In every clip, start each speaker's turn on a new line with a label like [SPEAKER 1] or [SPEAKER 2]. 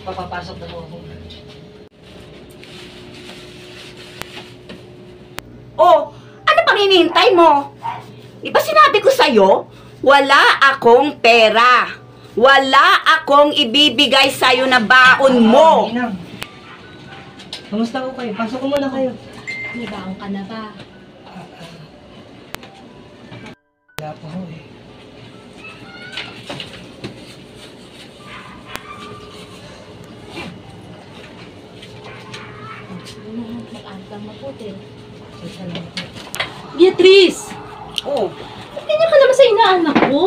[SPEAKER 1] Papapasok na ako.
[SPEAKER 2] Oh, ano pang hinihintay mo? Di ba sinabi ko sa'yo, wala akong pera. Wala akong ibibigay sa'yo na baon mo.
[SPEAKER 1] Ninang. Kamusta ko kayo? Pasok ko muna kayo.
[SPEAKER 3] May baon ka na ba?
[SPEAKER 1] Wala pa ho eh.
[SPEAKER 3] Mag-antang maputi.
[SPEAKER 1] Salamat po.
[SPEAKER 3] Beatrice!
[SPEAKER 2] Oh,
[SPEAKER 3] Ba't ganyan ka naman sa inaanak ko?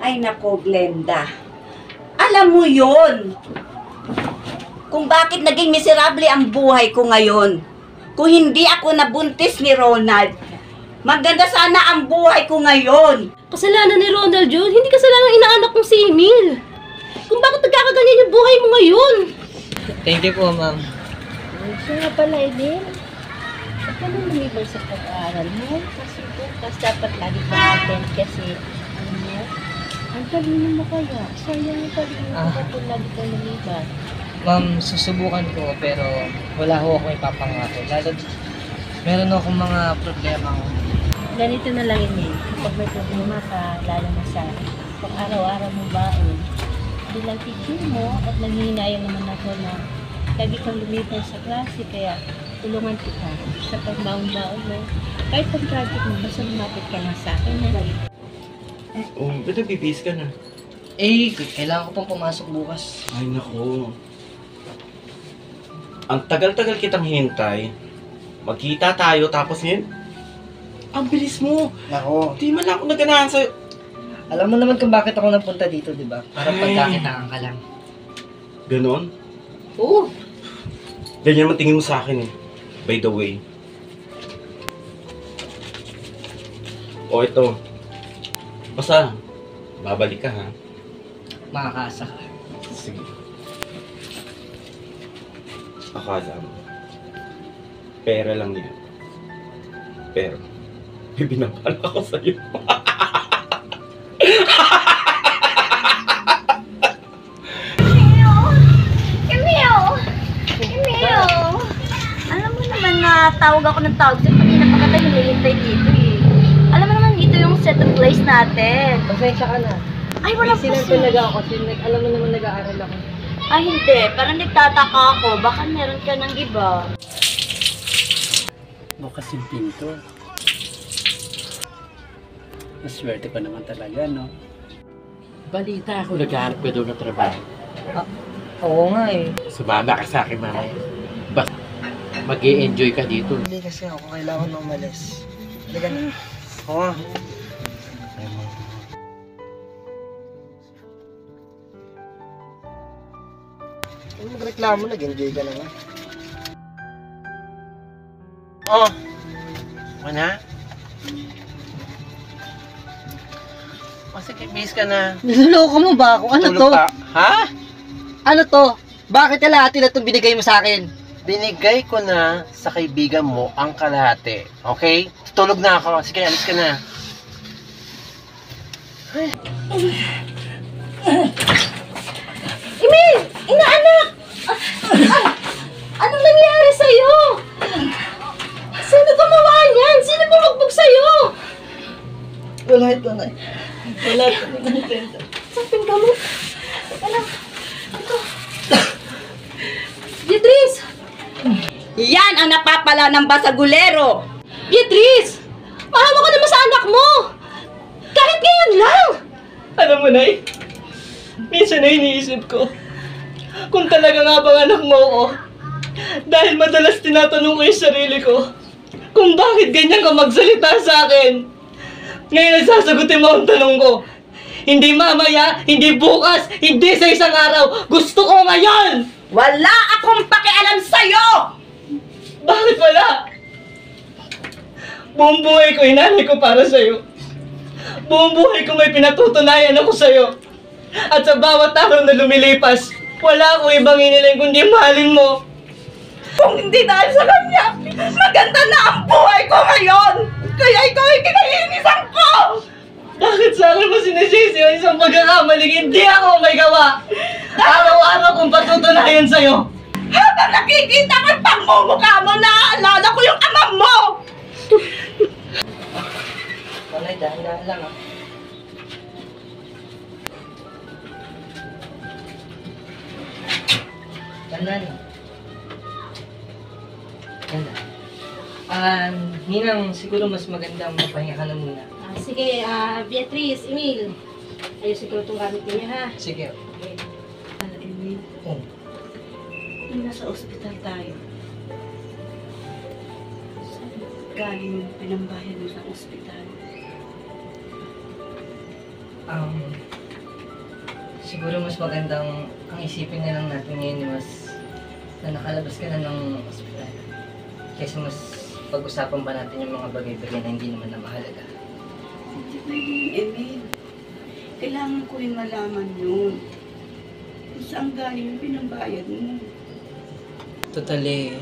[SPEAKER 2] ay nako, Glenda. Alam mo yun. Kung bakit naging miserable ang buhay ko ngayon. Kung hindi ako nabuntis ni Ronald, maganda sana ang buhay ko ngayon.
[SPEAKER 3] Kasalanan ni Ronald yun. Hindi kasalanan ng inaanak kong si Emil. Kung bakit nagkakaganyan yung buhay mo ngayon?
[SPEAKER 1] Thank you po, ma'am.
[SPEAKER 3] Siya nga pala, Emil. Huwag ka nang lumibay sa pag-aaral mo. Kasi bukas dapat lagi kang attend kasi ano mo, ang talino mo kaya. Sayang yung talino mo kapag lagi kang lumibay.
[SPEAKER 1] Ma'am, susubukan ko pero wala ho akong ipapangako. Lalo, meron akong mga problema ko.
[SPEAKER 3] Ganito na lang, Emil. Kapag may problema ka, lalo na sa pang-araw-araw mo baon, bilang teacher mo at nanghihinayang naman ako na lagi kang lumipay sa klase, kaya tulungan kita sa pagbaon-baon mo. Kahit pang project mo, basta lumapit ka lang sa akin.
[SPEAKER 4] Oh, ba't nagbibihis ka na?
[SPEAKER 1] Eh, kailangan ko pang pumasok bukas.
[SPEAKER 4] Ay, nako. Ang tagal-tagal kitang hintay. Magkita tayo, tapos ngayon, ang bilis mo.
[SPEAKER 1] Nako.
[SPEAKER 4] Di man lang ako naganahan sa'yo.
[SPEAKER 1] Alam mo naman kung bakit ako napunta dito, di ba? Para
[SPEAKER 4] Ay.
[SPEAKER 1] pagkakitaan ka lang.
[SPEAKER 4] Ganon?
[SPEAKER 1] Oo.
[SPEAKER 4] Ganyan naman tingin mo sa akin eh. By the way. O ito. Basta, babalik ka ha.
[SPEAKER 1] Makakaasa ka.
[SPEAKER 4] Sige. Akala mo. Pera lang yan. Pero, may binabala ko sa'yo.
[SPEAKER 2] Emil! Alam mo naman na tawag ako ng tawag sa'yo. Kanina pa kita hinihintay dito eh. Alam mo naman dito yung set of place natin.
[SPEAKER 1] Pasensya ka na.
[SPEAKER 2] Ay, wala
[SPEAKER 1] Busy lang
[SPEAKER 2] kasi.
[SPEAKER 1] talaga ako kasi alam mo naman nag-aaral ako.
[SPEAKER 2] Ay, hindi. Parang nagtataka ako. Baka meron ka ng iba.
[SPEAKER 5] Bukas yung pinto. Maswerte pa naman talaga, no? Balita ako, naghahanap ka doon ng trabaho.
[SPEAKER 1] Oo nga eh.
[SPEAKER 5] Sumama ka sa akin, mamaya. Bas, mag-i-enjoy ka dito.
[SPEAKER 1] Hindi kasi ako kailangan na umalis. Halika na. Oo. Kung magreklamo, nag-enjoy ka naman.
[SPEAKER 5] Oh! Mana? O sige, bis ka na.
[SPEAKER 1] Niloloko mo ba ako? Ano to?
[SPEAKER 5] Tulog ka. Ha?
[SPEAKER 1] Ano to? Bakit kalahati na itong binigay mo sa akin?
[SPEAKER 5] Binigay ko na sa kaibigan mo ang kalahati. Okay? Tulog na ako. Sige, alis ka na.
[SPEAKER 3] Emil! Inaanak! Anong nangyari sa'yo? Sino gumawa niyan? Sino bumugbog sa'yo?
[SPEAKER 1] Wala ito na. Wala ito na.
[SPEAKER 3] Sapin ka mo. Teka lang. Ito. Beatrice!
[SPEAKER 2] Yan ang napapala ng basagulero.
[SPEAKER 3] Beatrice! Mahawa ka naman sa anak mo! Kahit ngayon lang!
[SPEAKER 6] Alam mo, Nay, minsan na iniisip ko, kung talaga nga bang anak mo ako, dahil madalas tinatanong ko yung sarili ko, kung bakit ganyan ka magsalita sa akin. Ngayon nagsasagutin mo ang tanong ko. Hindi mamaya, hindi bukas, hindi sa isang araw, gusto ko ngayon!
[SPEAKER 2] Wala akong pakialam sa'yo!
[SPEAKER 6] Bakit wala? Buong buhay ko, inanay ko para sa'yo. Buong buhay ko may pinatutunayan ako sa'yo. At sa bawat araw na lumilipas, wala akong ibang iniling kundi mahalin mo.
[SPEAKER 2] Kung hindi dahil sa kanya, maganda na ang buhay ko ngayon! Kaya ikaw ay kinaiinisan ko!
[SPEAKER 6] Bakit sa akin mo sinisisi yung isang pagkakamaling hindi ako may gawa? Araw-araw kong patutunayan sa'yo.
[SPEAKER 2] Habang nakikita ko ang pagmumukha mo, naaalala ko yung ama mo!
[SPEAKER 1] Nanay, dahan-dahan lang ah. Dahan-dahan lang. Ganda. Ninang, siguro mas magandang mapahinga ka na muna.
[SPEAKER 3] Sige, Beatrice, Emil. Ayusin ko itong gamit niyo, ha?
[SPEAKER 1] Sige.
[SPEAKER 2] Emil,
[SPEAKER 1] Oh.
[SPEAKER 2] nung nasa ospital tayo, saan galing yung pinambayan mo sa ospital?
[SPEAKER 1] Siguro mas magandang ang isipin na lang natin ngayon mas na nakalabas ka na ng ospital. Kaysa mas pag-usapan pa natin yung mga bagay-bagay na hindi naman na mahalaga.
[SPEAKER 2] Hindi pwede yun, Emil. Kailangan ko yung malaman yun. Kung saan galing yung pinambayad mo.
[SPEAKER 1] Totally,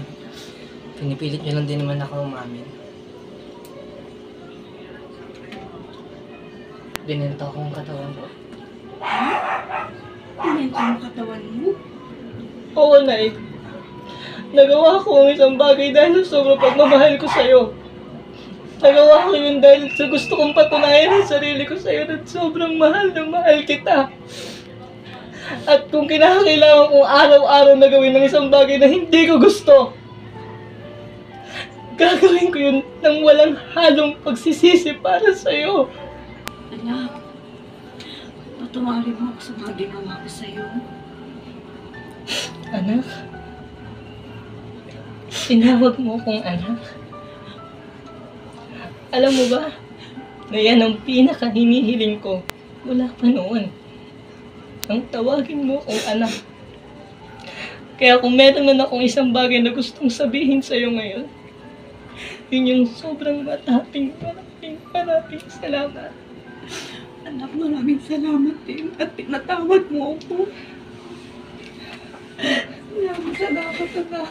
[SPEAKER 1] pinipilit nyo lang din naman ako umamin. Binenta ko ang katawan ko.
[SPEAKER 2] Pinenta yung katawan mo.
[SPEAKER 6] Oo, Nay. Nagawa ko ang isang bagay dahil sa sobrang pagmamahal ko sa'yo. Nagawa ko yun dahil sa gusto kong patunayan ang sarili ko sa'yo na sobrang mahal na mahal kita. At kung kinakailangan kong araw-araw na gawin ng isang bagay na hindi ko gusto, gagawin ko yun nang walang halong pagsisisi para sa'yo.
[SPEAKER 2] Anak, patuwari mo ako sa mga ginawa ko sa'yo.
[SPEAKER 1] Anak? Tinawag mo akong anak? Alam mo ba, na yan ang pinaka-hinihiling ko mula pa noon. Ang tawagin mo akong anak. Kaya kung meron man akong isang bagay na gustong sabihin sa'yo ngayon, yun yung sobrang maraming salamat.
[SPEAKER 2] Anak, maraming salamat din at pinatawad mo ako. Maraming salamat, anak.